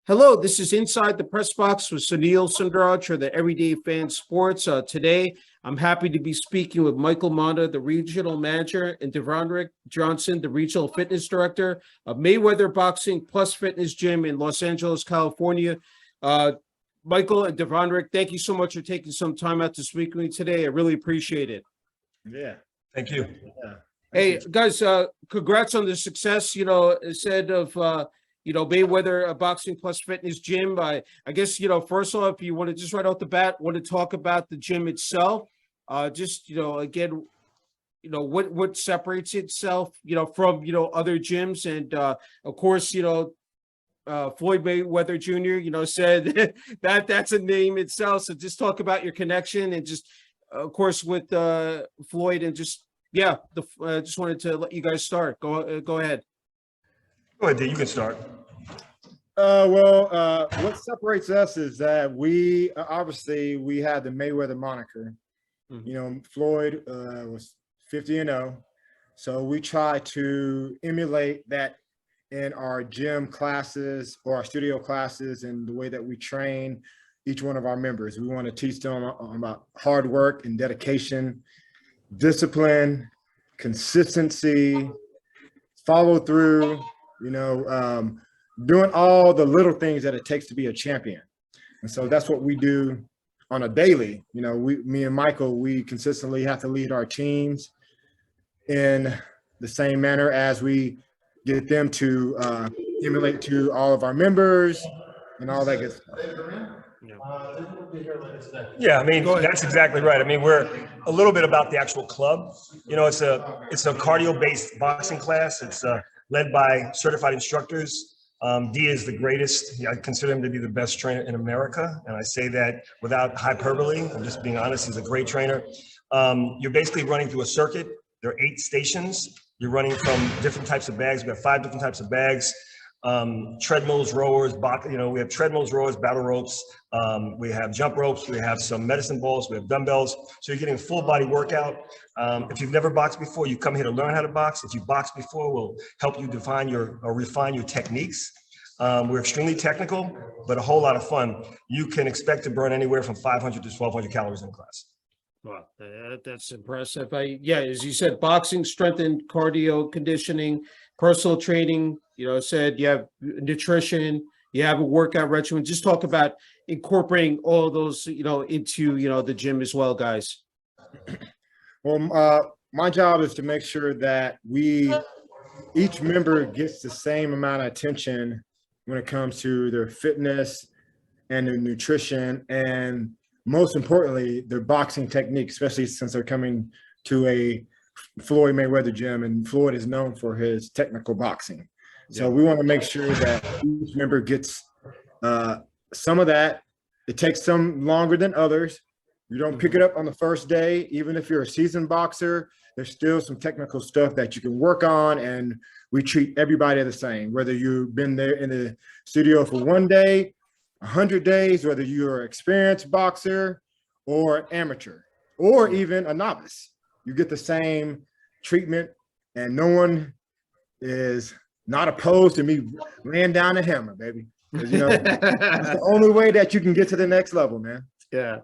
Hello, this is Inside the Press Box with Sunil, Sinder, the Everyday Fan Sports. Today, I'm happy to be speaking with Michael Motta, the Regional Manager, and Devonric Johnson, the Regional Fitness Director of Mayweather Boxing Plus Fitness Gym in Los Angeles, California. Michael and Devonric, thank you so much for taking some time out to speak with me today. I really appreciate it. Yeah. Thank you. Yeah. Hey, guys, congrats on the success, said of Mayweather Boxing Plus Fitness Gym. I guess, first off, you want to just right off the bat, want to talk about the gym itself. Again, what separates itself, from, other gyms. And, of course, Floyd Mayweather Jr., said that's a name itself. So just talk about your connection and just, of course, with Floyd and just, just wanted to let you guys start. Go ahead. Go ahead, D. You can start. What separates us is that we have the Mayweather moniker. Mm-hmm. Floyd was 50-0, so we try to emulate that in our gym classes or our studio classes and the way that we train each one of our members. We want to teach them about hard work and dedication, discipline, consistency, follow through, doing all the little things that it takes to be a champion. And so that's what we do on a daily. Me and Michael, we consistently have to lead our teams in the same manner as we get them to emulate to all of our members and all that good stuff. Yeah, I mean, that's exactly right. I mean, we're a little bit about the actual club. It's a cardio-based boxing class. It's led by certified instructors. D is the greatest. I consider him to be the best trainer in America. And I say that without hyperbole. I'm just being honest. He's a great trainer. You're basically running through a circuit. There are 8 stations. You're running from different types of bags. We have 5 different types of bags. Treadmills, rowers, we have treadmills, rowers, battle ropes. We have jump ropes. We have some medicine balls. We have dumbbells. So you're getting a full body workout. If you've never boxed before, you come here to learn how to box. If you've boxed before, we'll help you refine your techniques. We're extremely technical, but a whole lot of fun. You can expect to burn anywhere from 500 to 1,200 calories in class. Wow, that's impressive. As you said, boxing, strength and cardio conditioning, personal training, said you have nutrition, you have a workout regimen. Just talk about incorporating all of those, into, the gym as well, guys. Well, my job is to make sure that each member gets the same amount of attention when it comes to their fitness and their nutrition, and most importantly, their boxing technique, especially since they're coming to a Floyd Mayweather gym, and Floyd is known for his technical boxing. So we want to make sure that each member gets some of that. It takes some longer than others. You don't pick it up on the first day. Even if you're a seasoned boxer, there's still some technical stuff that you can work on, and we treat everybody the same, whether you've been there in the studio for 1 day, 100 days, whether you're an experienced boxer or an amateur or even a novice. You get the same treatment, and no one is not opposed to me laying down a hammer, baby. 'Cause, that's the only way that you can get to the next level, man. Yeah,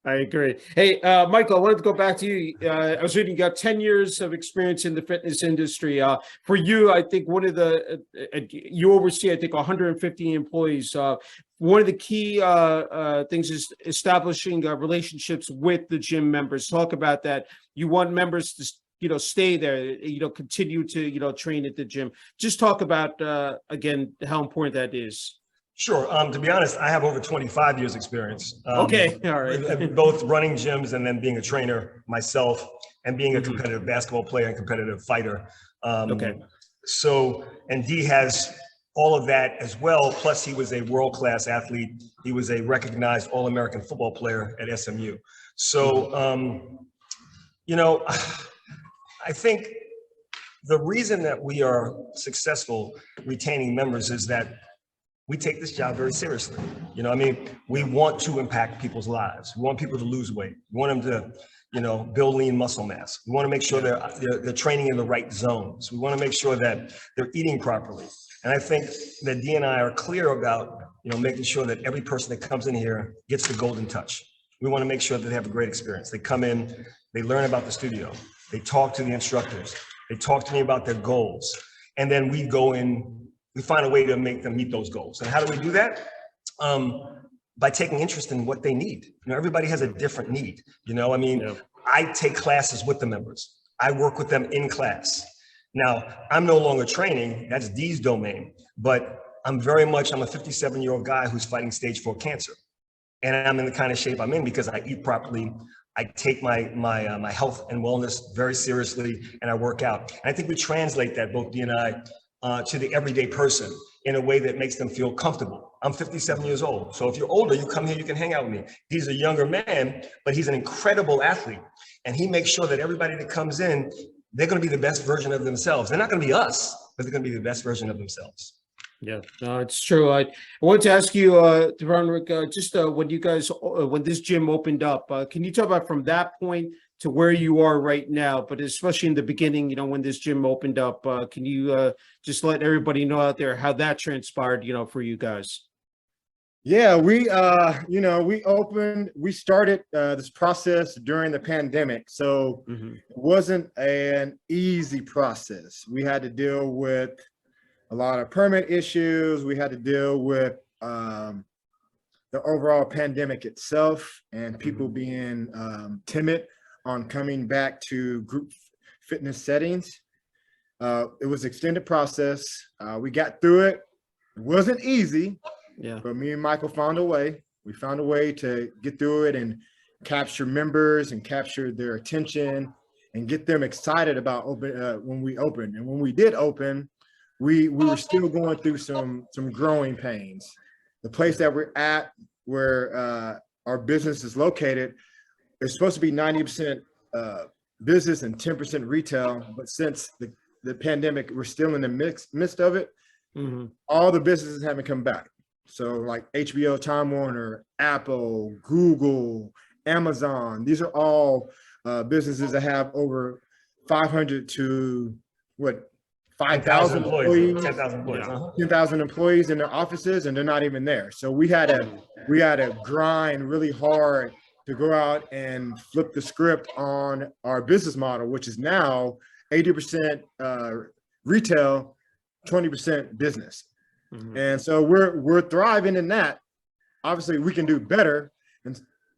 I agree. Hey, Michael, I wanted to go back to you. I was reading you got 10 years of experience in the fitness industry. For you, I think you oversee, I think, 150 employees. One of the key things is establishing relationships with the gym members. Talk about that. You want members to, stay there, continue to, train at the gym. Just talk about, again, how important that is. Sure. To be honest, I have over 25 years experience. Okay. All right. Both running gyms and then being a trainer myself and being a competitive basketball player and competitive fighter. Okay. So, and D has all of that as well. Plus he was a world-class athlete. He was a recognized All-American football player at SMU. So, I think the reason that we are successful retaining members is that we take this job very seriously. We want to impact people's lives. We want people to lose weight. We want them to, build lean muscle mass. We want to make sure they're training in the right zones. We want to make sure that they're eating properly. And I think that D and I are clear about making sure that every person that comes in here gets the golden touch. We want to make sure that they have a great experience. They come in, they learn about the studio, they talk to the instructors, they talk to me about their goals, and then we go in, we find a way to make them meet those goals. And how do we do that? By taking interest in what they need. Everybody has a different need. I take classes with the members. I work with them in class. Now, I'm no longer training, that's Dee's domain, but I'm a 57-year-old guy who's fighting stage 4 cancer. And I'm in the kind of shape I'm in because I eat properly. I take my health and wellness very seriously, and I work out. And I think we translate that, both Dee and I, to the everyday person in a way that makes them feel comfortable. I'm 57 years old. So if you're older, you come here, you can hang out with me. He's a younger man, but he's an incredible athlete. And he makes sure that everybody that comes in, they're going to be the best version of themselves. They're not going to be us, but they're going to be the best version of themselves. Yeah, no, it's true. I wanted to ask you, Devonric, just when this gym opened up, can you talk about from that point to where you are right now, but especially in the beginning, when this gym opened up, can you just let everybody know out there how that transpired, for you guys? Yeah, we started this process during the pandemic. So it wasn't an easy process. We had to deal with a lot of permit issues. We had to deal with the overall pandemic itself and people being timid on coming back to group fitness settings. It was an extended process. We got through it. It wasn't easy, but me and Michael found a way. We found a way to get through it and capture members and capture their attention and get them excited about when we opened. And when we did open, we were still going through some growing pains. The place that we're at, where our business is located, is supposed to be 90% business and 10% retail. But since the pandemic, we're still in the midst of it. All the businesses haven't come back. So like HBO, Time Warner, Apple, Google, Amazon, these are all businesses that have over 500 to 5,000 employees, 10,000 employees, 10,000 employees in their offices, and they're not even there. So we had to grind really hard to go out and flip the script on our business model, which is now 80% retail, 20% business. And so we're thriving in that. Obviously, we can do better,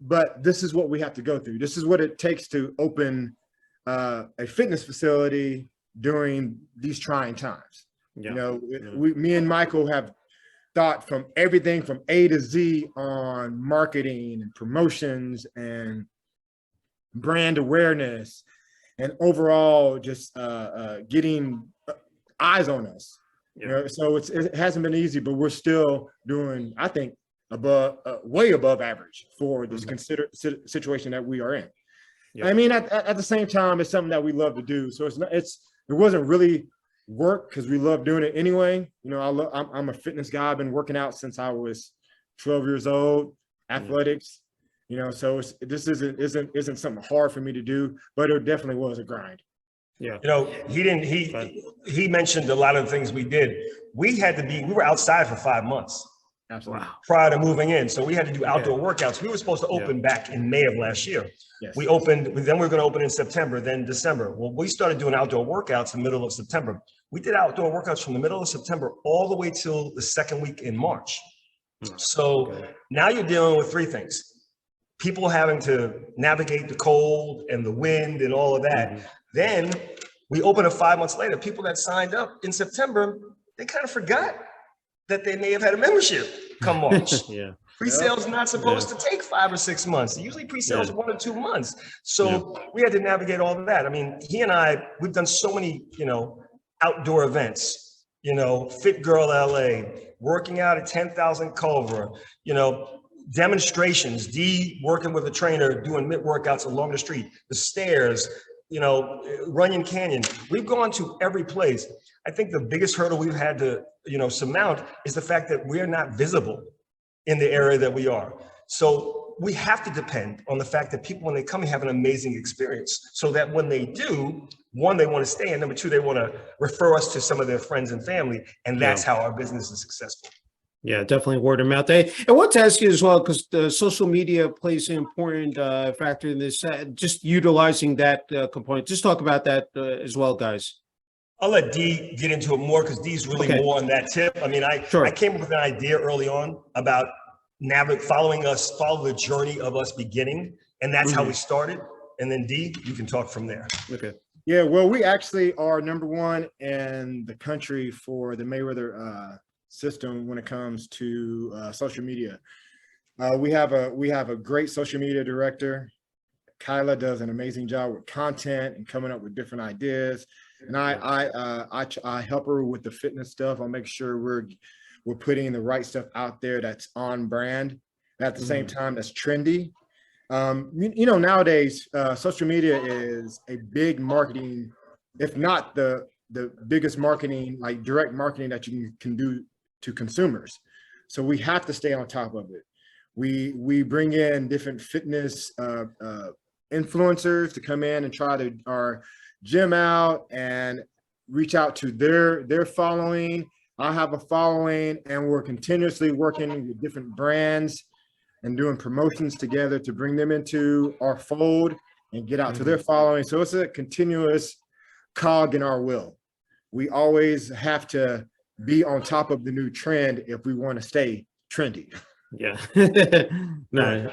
but this is what we have to go through. This is what it takes to open a fitness facility during these trying times. Me and Michael have thought from everything from A to Z on marketing and promotions and brand awareness and overall just getting eyes on us. So it hasn't been easy, but we're still doing, I think, way above average for this considered situation that we are in. I mean, at the same time, it's something that we love to do. So it wasn't really work because we love doing it anyway. I'm a fitness guy. I've been working out since I was 12 years old, athletics, so this isn't something hard for me to do, but it definitely was a grind. He mentioned a lot of the things we did. We were outside for 5 months. Absolutely. Prior to moving in. So we had to do outdoor workouts. We were supposed to open back in May of last year. Yes. We opened, then we were going to open in September, then December. Well, we started doing outdoor workouts in the middle of September. We did outdoor workouts from the middle of September all the way till the second week in March. So now you're dealing with three things. People having to navigate the cold and the wind and all of that. Then we open it 5 months later. People that signed up in September, they kind of forgot that they may have had a membership come March. Pre-sales not supposed to take 5 or 6 months. Usually pre-sales 1 or 2 months. So we had to navigate all of that. I mean, he and I, we've done so many, outdoor events, Fit Girl LA, working out at 10,000 Culver, demonstrations, Dee working with a trainer, doing mid workouts along the street, the stairs, Runyon Canyon. We've gone to every place. I think the biggest hurdle we've had to, surmount is the fact that we're not visible in the area that we are. So we have to depend on the fact that people, when they come, have an amazing experience so that when they do, one, they want to stay, and number two, they want to refer us to some of their friends and family. And that's how our business is successful. Yeah, definitely word of mouth. I want to ask you as well, because the social media plays an important factor in this, just utilizing that component. Just talk about that as well, guys. I'll let D get into it more because D's really Okay. more on that tip. I mean, I Sure. came up with an idea early on about follow the journey of us beginning, and that's how we started. And then D, you can talk from there. Okay. Yeah, well, we actually are #1 in the country for the Mayweather system when it comes to social media. We have a great social media director. Kyla does an amazing job with content and coming up with different ideas. And I help her with the fitness stuff. I'll make sure we're putting the right stuff out there that's on brand, and at the same time that's trendy. Nowadays, social media is a big marketing, if not the biggest marketing, like direct marketing that you can do to consumers. So we have to stay on top of it. We bring in different fitness influencers to come in and try to our gym out and reach out to their following. I have a following, and we're continuously working with different brands and doing promotions together to bring them into our fold and get out to their following. So it's a continuous cog in our wheel. We always have to be on top of the new trend if we want to stay trendy. Yeah. No,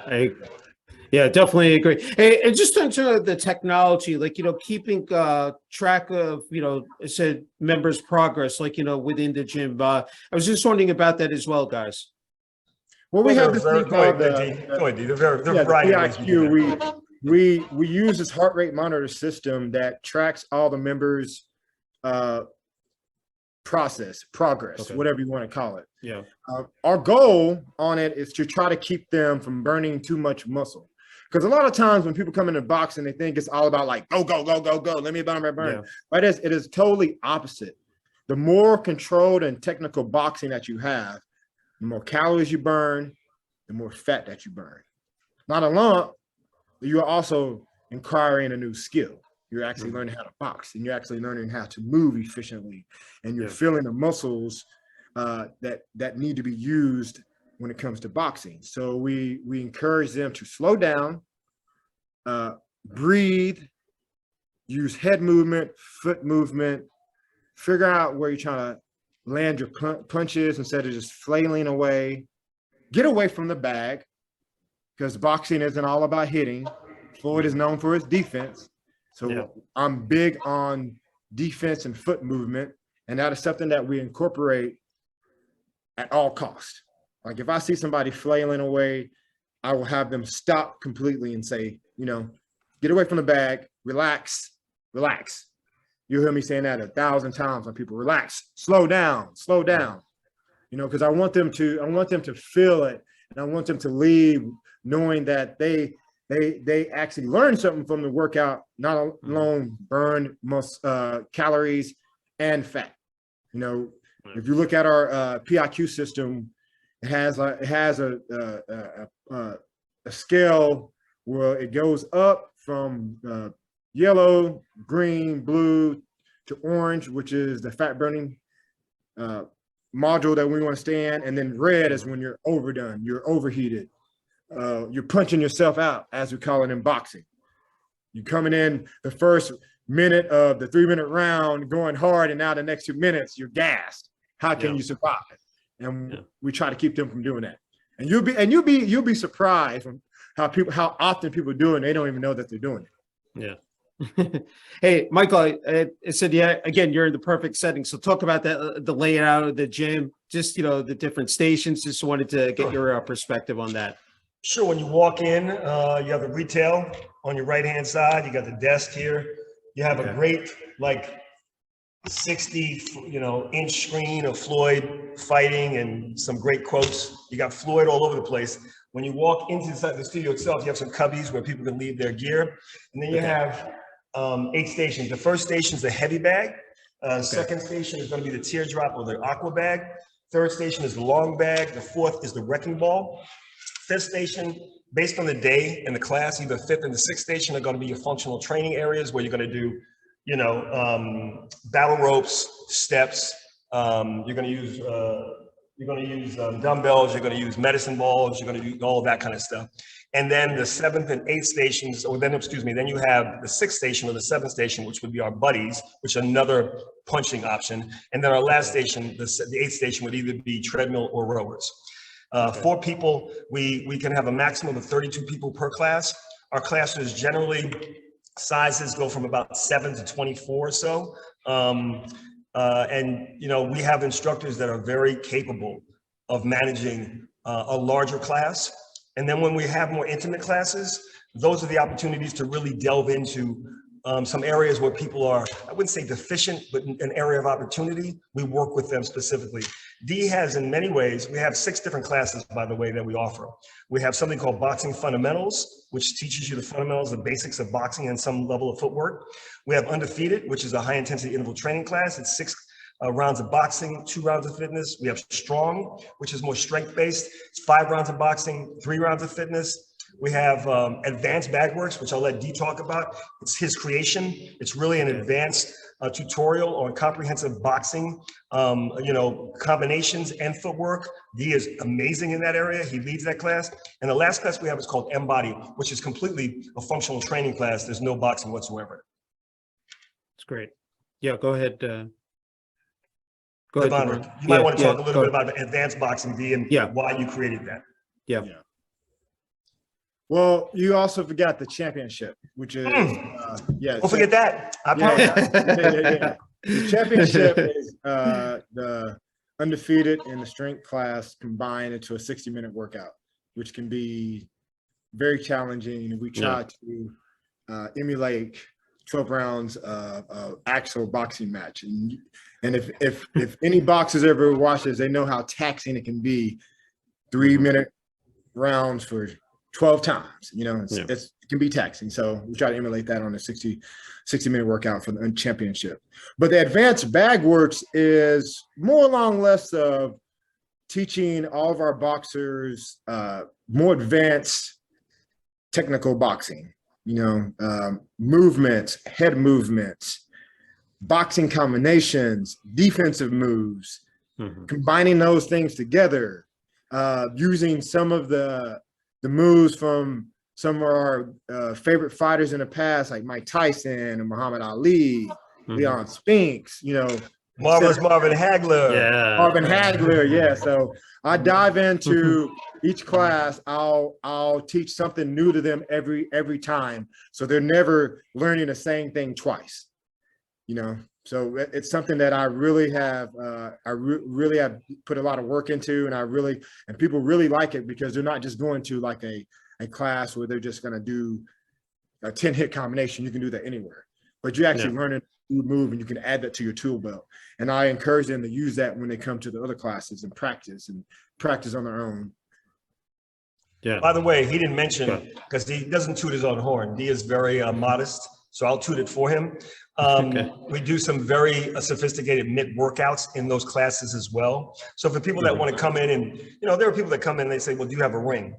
yeah, definitely agree. Hey, and just into the technology, like, keeping track of, it said members' progress, like, within the gym. I was just wondering about that as well, guys. Well, we have this thing called the PIQ. We use this heart rate monitor system that tracks all the members' progress, Okay. whatever you want to call it. Yeah. Our goal on it is to try to keep them from burning too much muscle. Because a lot of times when people come into boxing, they think it's all about like, go, go, go, go, go. Let me burn. Yeah. But it is totally opposite. The more controlled and technical boxing that you have, the more calories you burn, the more fat that you burn. Not alone, you are also acquiring a new skill. You're actually learning how to box, and you're actually learning how to move efficiently, and you're feeling the muscles that need to be used when it comes to boxing. So we encourage them to slow down, breathe, use head movement, foot movement, figure out where you're trying to land your punches instead of just flailing away. Get away from the bag, because boxing isn't all about hitting. Floyd is known for his defense. So I'm big on defense and foot movement, and that is something that we incorporate at all costs. Like if I see somebody flailing away, I will have them stop completely and say, get away from the bag, relax, relax. You'll hear me saying that 1,000 times on people, relax, slow down, because I want them to feel it, and I want them to leave knowing that they actually learn something from the workout, not alone burn calories and fat. If you look at our PIQ system, it has a scale where it goes up from yellow, green, blue to orange, which is the fat burning module that we want to stay in, and then red is when you're overdone, you're overheated, you're punching yourself out, as we call it in boxing. You're coming in the first minute of the 3-minute round going hard, and now the next 2 minutes you're gassed. How can you survive? And we try to keep them from doing that. And you'll be surprised from how often people do it and they don't even know that they're doing it. Yeah. Hey, Michael, I said, again, you're in the perfect setting. So talk about the layout of the gym, just, the different stations. Just wanted to get your perspective on that. Sure. When you walk in, you have the retail on your right-hand side. You got the desk here. You have a great, 60, inch screen of Floyd fighting and some great quotes. You got Floyd all over the place. When you walk inside the studio itself, you have some cubbies where people can leave their gear. And then you have 8 stations. The first station is the heavy bag. Second station is going to be the teardrop or the aqua bag. Third station is the long bag. The fourth is the wrecking ball. Fifth station, based on the day and the class, either fifth and the sixth station are going to be your functional training areas where you're going to do, battle ropes, steps. You're going to use you're going to use dumbbells, you're going to use medicine balls, you're going to do all of that kind of stuff. And then the 7th and 8th stations, or then, excuse me, then you have the 6th station or the 7th station, which would be our buddies, which is another punching option. And then our last station, the 8th station, would either be treadmill or rowers. 4 people, we can have a maximum of 32 people per class. Our classes generally sizes go from about 7 to 24 or so. And, you know, we have instructors that are very capable of managing a larger class. And then when we have more intimate classes, those are the opportunities to really delve into some areas where people are, I wouldn't say deficient, but an area of opportunity. We work with them specifically. D has, in many ways, we have 6 different classes, by the way, that we offer. We have something called Boxing Fundamentals, which teaches you the fundamentals, the basics of boxing and some level of footwork. We have Undefeated, which is a high-intensity interval training class. It's 6 rounds of boxing, 2 rounds of fitness. We have Strong, which is more strength-based. It's 5 rounds of boxing, 3 rounds of fitness. We have Advanced Bagworks, which I'll let Dee talk about. It's his creation. It's really an advanced tutorial on comprehensive boxing, you know, combinations and footwork. Dee is amazing in that area. He leads that class. And the last class we have is called Embody, which is completely a functional training class. There's no boxing whatsoever. It's great. Yeah, go ahead. Go Devonric, ahead. you might want to talk a little bit about advanced boxing, Dee, and why you created that. Yeah. Well, you also forgot the championship, which is Don't forget that. I apologize. The championship is the undefeated and the strength class combined into a 60-minute workout, which can be very challenging. We try to emulate 12 rounds of actual boxing match, and if any boxers ever watches, they know how taxing it can be. 3-minute rounds for 12 times, you know, it can be taxing. So we try to emulate that on a 60-minute workout for the championship. But the advanced bag works is more along less of teaching all of our boxers more advanced technical boxing, you know, movements, head movements, boxing combinations, defensive moves, combining those things together, using some of the moves from some of our favorite fighters in the past, like Mike Tyson and Muhammad Ali, Leon Spinks, you know. Marvelous Marvin Hagler. Marvin Hagler, So I dive into each class. I'll teach something new to them every time, so they're never learning the same thing twice, you know. So it's something that I really have, really have put a lot of work into, and people really like it because they're not just going to like a class where they're just going to do a 10-hit combination. You can do that anywhere, but you actually learn a new move and you can add that to your tool belt. And I encourage them to use that when they come to the other classes and practice on their own. Yeah. By the way, he didn't mention, because he doesn't toot his own horn. He is very modest, so I'll toot it for him. We do some very sophisticated MIT workouts in those classes as well. So for people that want to come in and, you know, there are people that come in and they say, well, do you have a ring?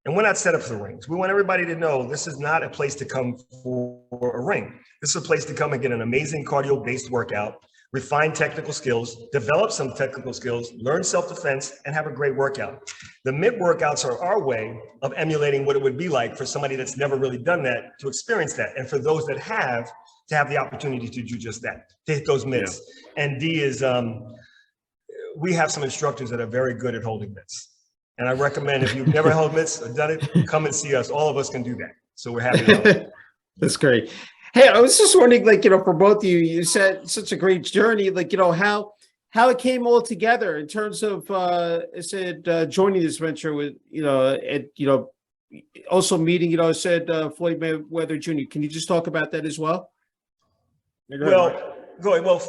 And we're not set up for rings. We want everybody to know this is not a place to come for a ring. This is a place to come and get an amazing cardio-based workout, refine technical skills, develop some technical skills, learn self-defense, and have a great workout. The MIT workouts are our way of emulating what it would be like for somebody that's never really done that to experience that. And for those that have, to have the opportunity to do just that, to hit those mitts. And D is, we have some instructors that are very good at holding mitts. And I recommend, if you've never held mitts or done it, come and see us. All of us can do that. So we're happy to help. That's great. Hey, I was just wondering, like, you know, for both of you, you said such a great journey, like, you know, how it came all together in terms of, I said, joining this venture with, you know, and, you know, also meeting, you know, I said, Floyd Mayweather Jr. Can you just talk about that as well? Well, go ahead. Well,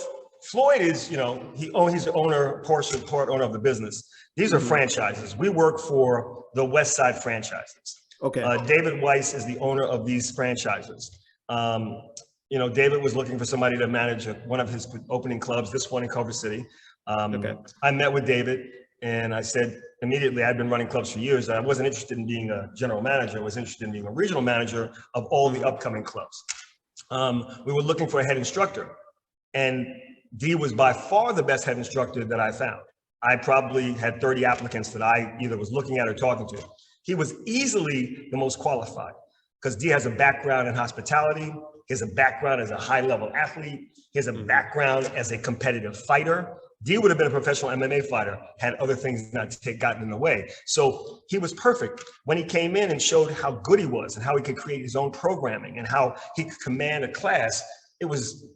Floyd is, you know, he's the owner, part owner of the business. These are franchises. We work for the West Side franchises. Okay. David Weiss is the owner of these franchises. You know, David was looking for somebody to manage one of his opening clubs, this one in Culver City. I met with David and I said immediately, I'd been running clubs for years. I wasn't interested in being a general manager. I was interested in being a regional manager of all the upcoming clubs. We were looking for a head instructor, and D was by far the best head instructor that I found. I probably had 30 applicants that I either was looking at or talking to. He was easily the most qualified because D has a background in hospitality. He has a background as a high-level athlete. He has a background as a competitive fighter. D would have been a professional MMA fighter had other things not gotten in the way. So he was perfect. When he came in and showed how good he was and how he could create his own programming and how he could command a class, it was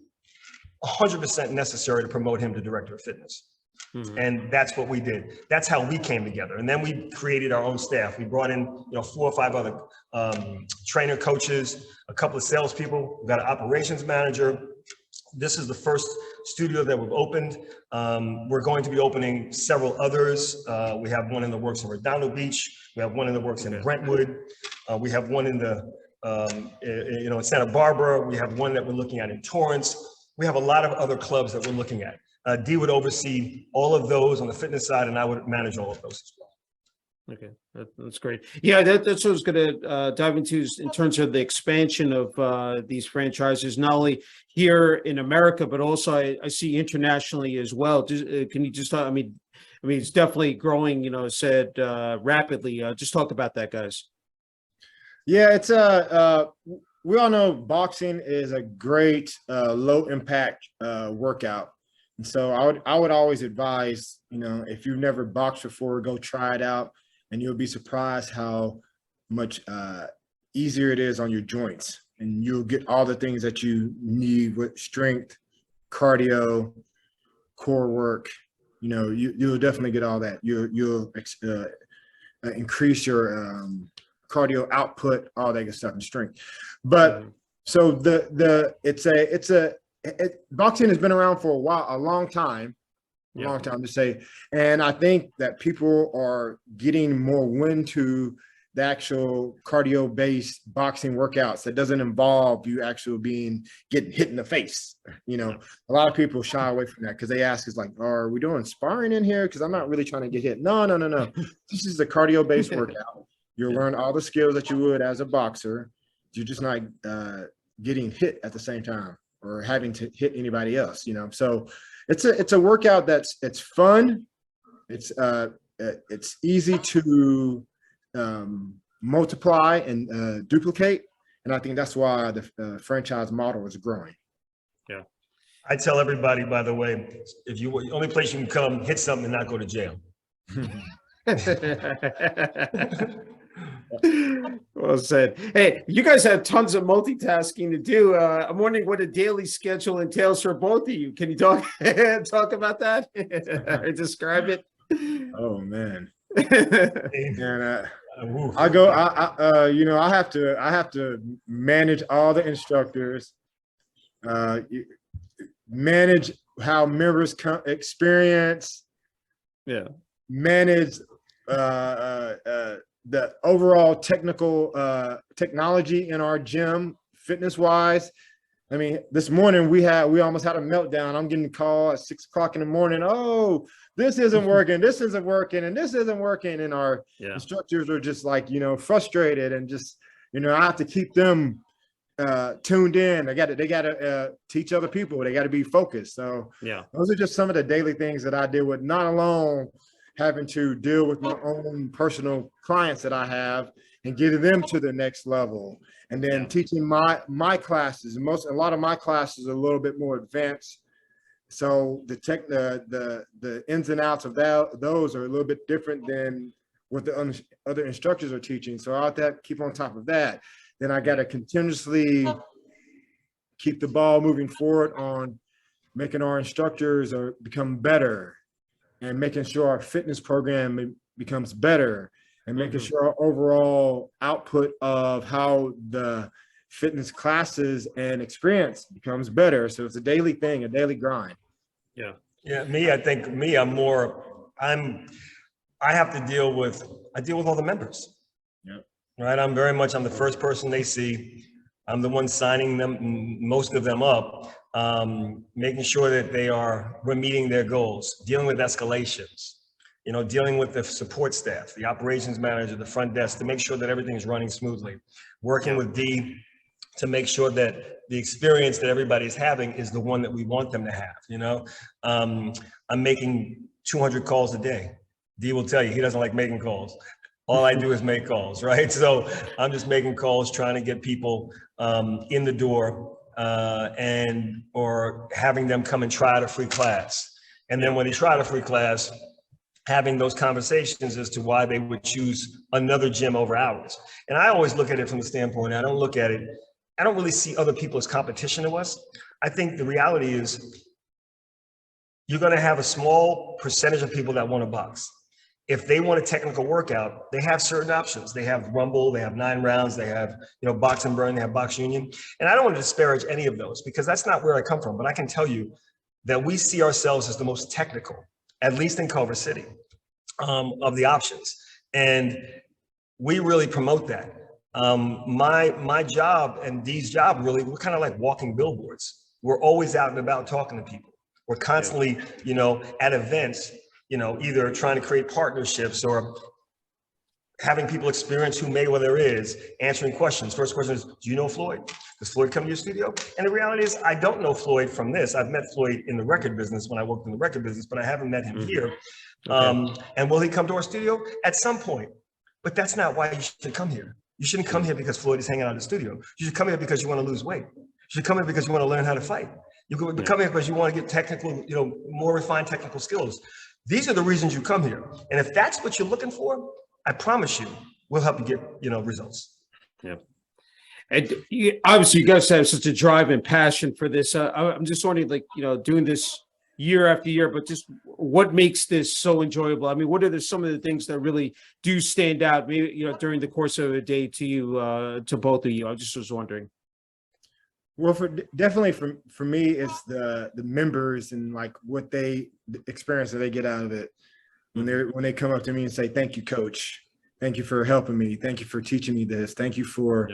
100% necessary to promote him to director of fitness. And that's what we did. That's how we came together. And then we created our own staff. We brought in, 4 or 5 other trainer coaches, a couple of salespeople. We got an operations manager. This is the first studio that we've opened. We're going to be opening several others. We have one in the works in Redondo Beach. We have one in the works in Brentwood. We have one in in Santa Barbara. We have one that we're looking at in Torrance. We have a lot of other clubs that we're looking at. D would oversee all of those on the fitness side, and I would manage all of those as well. Okay, that's great. Yeah, that's what I was going to dive into in terms of the expansion of these franchises, not only here in America, but also I see internationally as well. Can you just talk? I mean, it's definitely growing. Rapidly. Just talk about that, guys. Yeah, it's we all know boxing is a great low impact workout. And so I would always advise, if you've never boxed before, go try it out, and you'll be surprised how much easier it is on your joints, and you'll get all the things that you need with strength, cardio, core work. You'll definitely get all that. You'll increase your cardio output, all that good stuff, and strength. But so boxing has been around for a long time to say. And I think that people are getting more wind to the actual cardio-based boxing workouts that doesn't involve you actually getting hit in the face. A lot of people shy away from that because they ask, are we doing sparring in here? Because I'm not really trying to get hit. No. This is a cardio-based workout. You'll learn all the skills that you would as a boxer. You're just not getting hit at the same time or having to hit anybody else, So it's a workout it's fun. It's easy to multiply and duplicate. And I think that's why the franchise model is growing. Yeah. I tell everybody, by the way, the only place you can come hit something and not go to jail. Well said. Hey, you guys have tons of multitasking to do. I'm wondering what a daily schedule entails for both of you. Can you talk about that or describe it? Oh man. And I have to manage all the instructors, manage how members experience, manage the overall technology in our gym, fitness wise. I mean, this morning we almost had a meltdown. I'm getting a call at 6 o'clock in the morning. Oh, this isn't working. This isn't working. And this isn't working. And our instructors are just frustrated and just, I have to keep them tuned in. They got to teach other people. They got to be focused. So those are just some of the daily things that I deal with, not alone having to deal with my own personal clients that I have and getting them to the next level, and then teaching my classes. A lot of my classes are a little bit more advanced, so the ins and outs of those are a little bit different than what the other instructors are teaching. So I have to keep on top of that. Then I got to continuously keep the ball moving forward on making our instructors become better, and making sure our fitness program becomes better, and making sure our overall output of how the fitness classes and experience becomes better. So it's a daily thing, a daily grind. Yeah. I have to deal with all the members. Yeah. Right. I'm the first person they see. I'm the one signing most of them up, making sure that we're meeting their goals, dealing with escalations, dealing with the support staff, the operations manager, the front desk, to make sure that everything is running smoothly, working with D to make sure that the experience that everybody's having is the one that we want them to have. I'm making 200 calls a day. D will tell you, he doesn't like making calls. All I do is make calls, right? So I'm just making calls, trying to get people in the door or having them come and try out a free class. And then when they try out a free class, having those conversations as to why they would choose another gym over ours. And I always look at it from the standpoint, I don't really see other people as competition to us. I think the reality is you're going to have a small percentage of people that want to box. If they want a technical workout, they have certain options. They have Rumble, they have 9 rounds, they have, Box and Burn, they have Box Union. And I don't want to disparage any of those because that's not where I come from. But I can tell you that we see ourselves as the most technical, at least in Culver City, of the options. And we really promote that. My job and Dee's job, really, we're kind of like walking billboards. We're always out and about talking to people. We're constantly, at events, either trying to create partnerships or having people experience who Mayweather is, answering questions. First question is, do you know Floyd? Does Floyd come to your studio? And the reality is, I don't know Floyd from this. I've met Floyd in the record business when I worked in the record business, but I haven't met him here. Okay. And will he come to our studio? At some point. But that's not why you should come here. You shouldn't come here because Floyd is hanging out in the studio. You should come here because you want to lose weight. You should come here because you want to learn how to fight. You could come here because you want to get technical, more refined technical skills. These are the reasons you come here. And if that's what you're looking for, I promise you, we'll help you get, results. Yeah. And obviously you guys have such a drive and passion for this. I'm just wondering, doing this year after year, but just what makes this so enjoyable? I mean, what are some of the things that really do stand out, maybe, during the course of a day to you, to both of you? I just was wondering. Well, definitely for me, it's the members and the experience that they get out of it when they come up to me and say, "Thank you, coach. Thank you for helping me. Thank you for teaching me this. Thank you for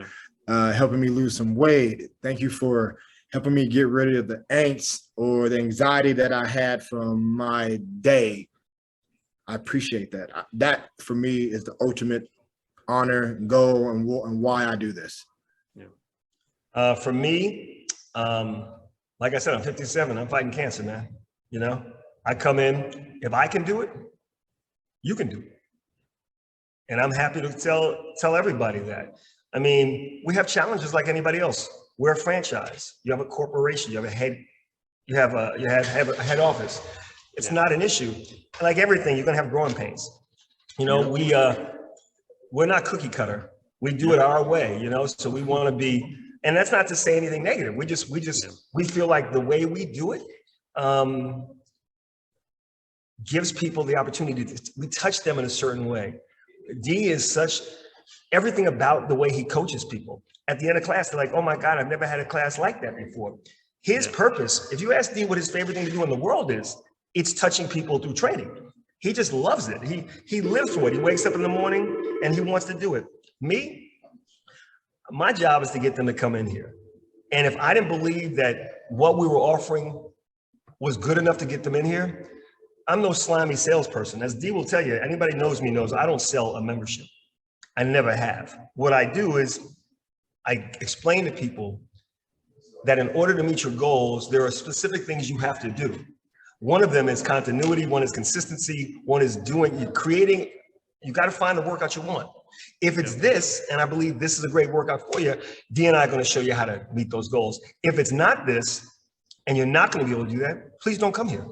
helping me lose some weight. Thank you for helping me get rid of the angst or the anxiety that I had from my day." I appreciate that. That for me is the ultimate honor and goal and why I do this. For me, like I said, I'm 57. I'm fighting cancer, man. I come in. If I can do it, you can do it. And I'm happy to tell everybody that. I mean, we have challenges like anybody else. We're a franchise. You have a corporation. You have a head. You have a head office. It's not an issue. Like everything, you're gonna have growing pains. We're not cookie cutter. We do it our way. So we want to be. And that's not to say anything negative. We feel like the way we do it gives people the opportunity we touch them in a certain way. D is everything about the way he coaches people. At the end of class, they're like, "Oh my God, I've never had a class like that before." His purpose, if you ask D what his favorite thing to do in the world is, it's touching people through training. He just loves it. He lives for it. He wakes up in the morning and he wants to do it. Me, my job is to get them to come in here. And if I didn't believe that what we were offering was good enough to get them in here, I'm no slimy salesperson. As D will tell you, anybody knows me knows I don't sell a membership. I never have. What I do is I explain to people that in order to meet your goals, there are specific things you have to do. One of them is continuity, one is consistency, one is creating. You got to find the workout you want. If it's this, and I believe this is a great workout for you, D and I are going to show you how to meet those goals. If it's not this, and you're not going to be able to do that, please don't come here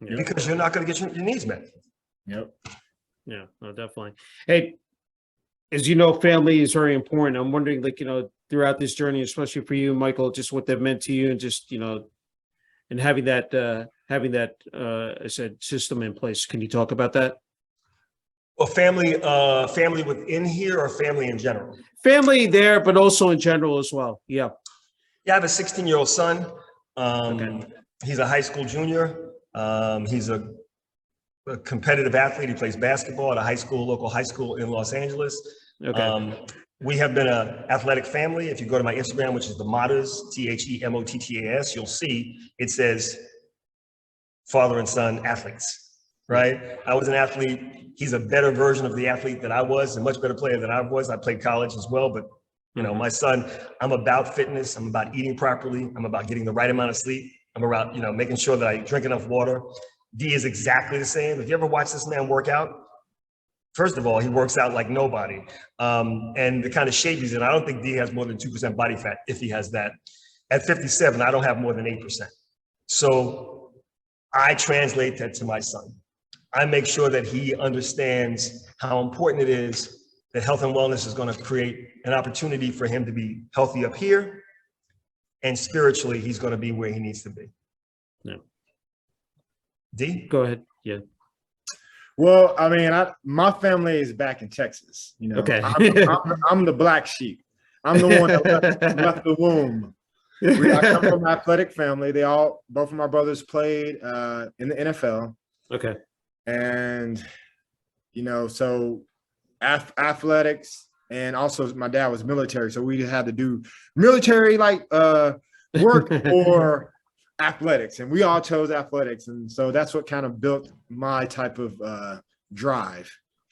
because you're not going to get your needs met. Yep. Yeah, no, definitely. Hey, as you know, family is very important. I'm wondering, throughout this journey, especially for you, Michael, just what they've meant to you, and just, and having that, I said, system in place. Can you talk about that? Well, family within here or family in general? Family there, but also in general as well. Yeah. Yeah, I have a 16-year-old son. He's a high school junior. He's a competitive athlete. He plays basketball at a local high school in Los Angeles. Okay. We have been an athletic family. If you go to my Instagram, which is the Mottas, TheMottas, you'll see it says father and son athletes, right? I was an athlete. He's a better version of the athlete that I was, a much better player than I was. I played college as well, but my son, I'm about fitness. I'm about eating properly. I'm about getting the right amount of sleep. I'm about, making sure that I drink enough water. D is exactly the same. If you ever watch this man work out, first of all, he works out like nobody. And the kind of shape he's in, I don't think D has more than 2% body fat, if he has that. At 57, I don't have more than 8%. So I translate that to my son. I make sure that he understands how important it is that health and wellness is going to create an opportunity for him to be healthy up here. And spiritually, he's going to be where he needs to be. Yeah. D? Go ahead. Yeah. Well, I mean, my family is back in Texas. You know, Okay. I'm the black sheep. I'm the one that left the womb. I come from an athletic family. Both of my brothers played in the NFL. Okay. And, you know, so athletics, and also my dad was military. So we had to do military work or athletics, and we all chose athletics. And so that's what kind of built my type of drive,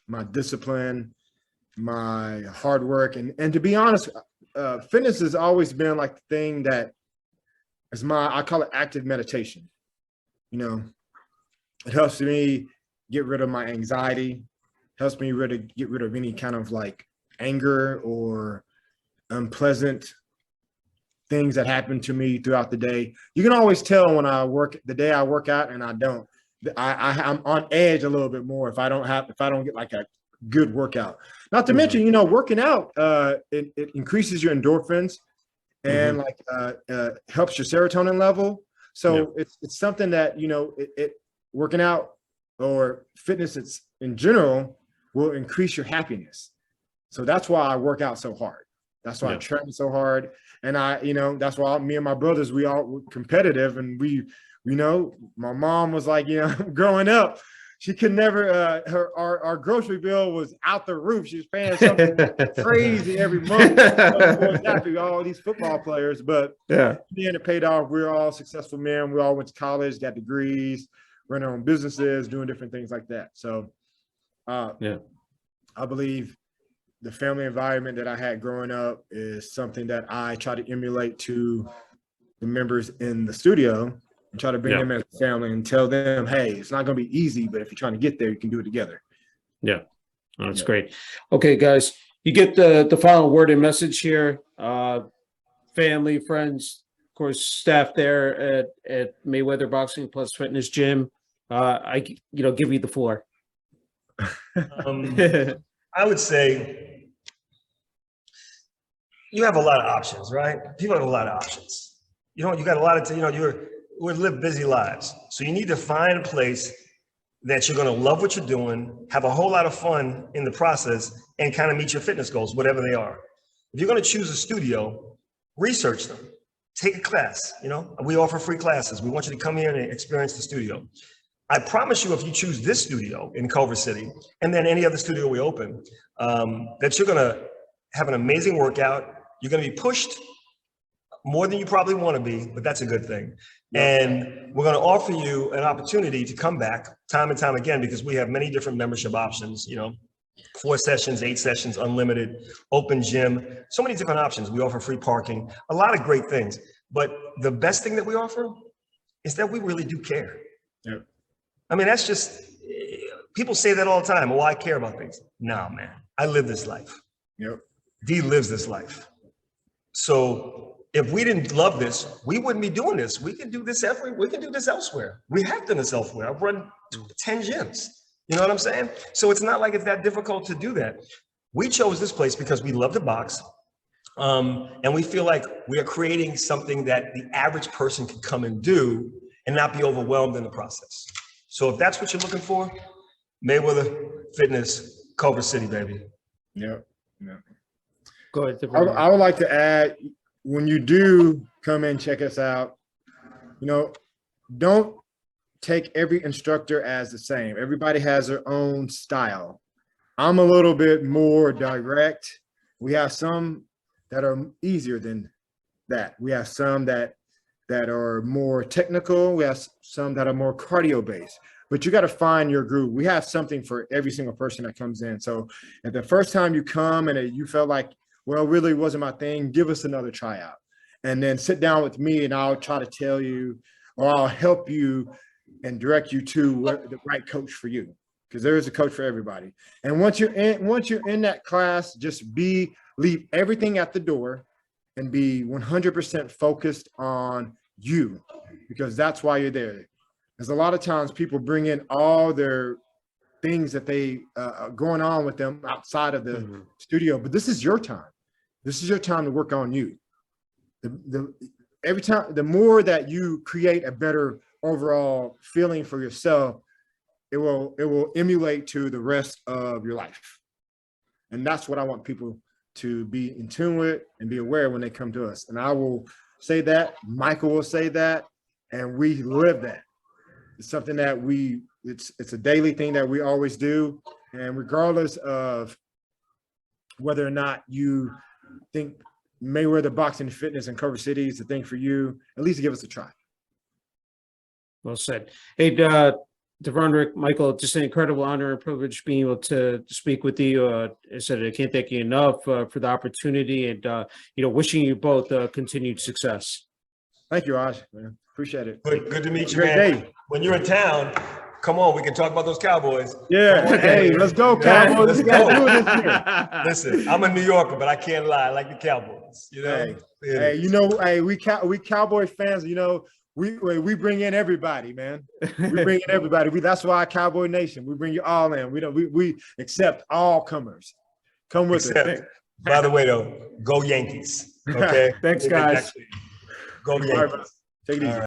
my discipline, my hard work. And to be honest, fitness has always been like the thing that is I call it active meditation. You know, it helps me get rid of my anxiety, helps me get rid of any kind of like anger or unpleasant things that happen to me throughout the day. You can always tell when the day I work out and I don't. I'm on edge a little bit more if I don't get like a good workout. Not to mention, you know, working out, it increases your endorphins and helps your serotonin level. So it's something that, you know, it working out or fitness in general will increase your happiness. So that's why I work out so hard. That's why I train so hard. And that's why me and my brothers, we all were competitive. And my mom was like, you know, growing up, she could never, our grocery bill was out the roof. She was paying something crazy every month. Happy, all these football players, but in the end, it paid off. We were all successful men. We all went to college, got degrees, run our own businesses, doing different things like that. So I believe the family environment that I had growing up is something that I try to emulate to the members in the studio and try to bring them as a family and tell them, hey, it's not going to be easy, but if you're trying to get there, you can do it together. Yeah, that's great. Okay, guys, you get the final word and message here. Family, friends, of course, staff there at Mayweather Boxing Plus Fitness Gym. I give you the floor. I would say you have a lot of options, right? People have a lot of options. You got a lot of, we live busy lives. So you need to find a place that you're going to love what you're doing, have a whole lot of fun in the process, and kind of meet your fitness goals, whatever they are. If you're going to choose a studio, research them, take a class. You know, we offer free classes. We want you to come here and experience the studio. I promise you, if you choose this studio in Culver City, and then any other studio we open, that you're going to have an amazing workout. You're going to be pushed more than you probably want to be, but that's a good thing. And we're going to offer you an opportunity to come back time and time again, because we have many different membership options, 4 sessions, 8 sessions, unlimited, open gym, so many different options. We offer free parking, a lot of great things. But the best thing that we offer is that we really do care. Yep. I mean, that's just, people say that all the time. Oh, I care about things. No, man, I live this life. Yep. D lives this life. So if we didn't love this, we wouldn't be doing this. We can do this elsewhere. We have done this elsewhere. I've run 10 gyms. You know what I'm saying? So it's not like it's that difficult to do that. We chose this place because we love to box. And we feel like we are creating something that the average person can come and do and not be overwhelmed in the process. So if that's what you're looking for, Mayweather Fitness, Culver City, baby. Yep. Yep. Go ahead. I would like to add, when you do come and check us out, don't take every instructor as the same. Everybody has their own style. I'm a little bit more direct. We have some that are easier than that. We have some that are more technical. We have some that are more cardio based. But you got to find your groove. We have something for every single person that comes in. So if the first time you come and you felt like, well, really wasn't my thing, give us another tryout. And then sit down with me and I'll try to tell you, or I'll help you and direct you to the right coach for you, because there is a coach for everybody. And once you're in that class, just leave everything at the door and be 100% focused on you, because that's why you're there. There's a lot of times people bring in all their things that they going on with them outside of the studio, but this is your time. This is your time to work on you. Every time, the more that you create a better overall feeling for yourself, it will emulate to the rest of your life. And that's what I want people to be in tune with and be aware when they come to us. And I will say that, Michael will say that, and we live that. It's something that it's a daily thing that we always do. And regardless of whether or not you think Mayweather Boxing and Fitness in Culver City is the thing for you, at least give us a try. Well said. Hey, Devonric, Michael, just an incredible honor and privilege being able to speak with you. I said I can't thank you enough for the opportunity, and wishing you both continued success. Thank you, Raj. Man, appreciate it. Good to meet you, Great man. day. When you're in town, come on, we can talk about those Cowboys. Yeah. Hey, let's go, Cowboys. Let's We gotta go. do it this year. Listen, I'm a New Yorker, but I can't lie. I like the Cowboys. You know. Hey, we Cowboy fans. We bring in everybody, man. We bring in everybody. That's why Cowboy Nation. We bring you all in. We accept all comers. Come with us. By the way, though, go Yankees. Okay. Thanks, guys. Go Yankees. Take it easy.